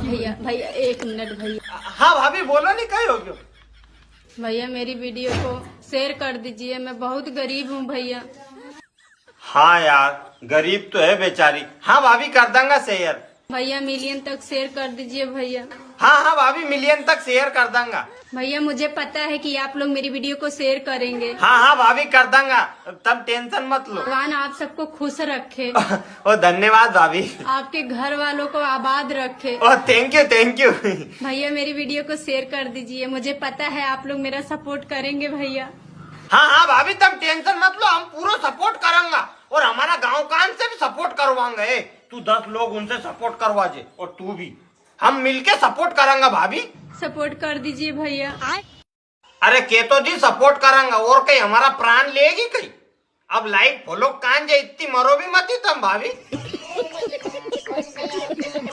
भैया भैया 1 मिनट भैया। हाँ भाभी बोलो, नहीं कहीं हो क्यों। भैया मेरी वीडियो को शेयर कर दीजिए, मैं बहुत गरीब हूँ भैया। हाँ यार, गरीब तो है बेचारी। हाँ भाभी कर दूंगा शेयर। भैया मिलियन तक शेयर कर दीजिए भैया। हाँ हाँ भाभी मिलियन तक शेयर कर दूंगा। भैया मुझे पता है कि आप लोग मेरी वीडियो को शेयर करेंगे। हाँ हाँ भाभी कर दूंगा, तब टेंशन मत लो। भगवान आप सबको खुश रखे। ओ धन्यवाद भाभी। आपके घर वालों को आबाद रखे। ओ थैंक यू थैंक यू। भैया मेरी वीडियो को शेयर कर दीजिए, मुझे पता है आप लोग मेरा सपोर्ट करेंगे भैया। हाँ हाँ भाभी तब टेंशन मत लो, हम पूरा सपोर्ट करेंगे और हमारा गांव कान से भी सपोर्ट करवाएंगे। तू 10 लोग उनसे सपोर्ट करवा जे और तू भी, हम मिलके सपोर्ट करेंगे भाभी। सपोर्ट कर दीजिए भैया। अरे के तो जी सपोर्ट करेंगे, और कहीं हमारा प्राण लेगी कहीं। अब लाइक फॉलो कान जे, इतनी मरो भी मत तुम भाभी।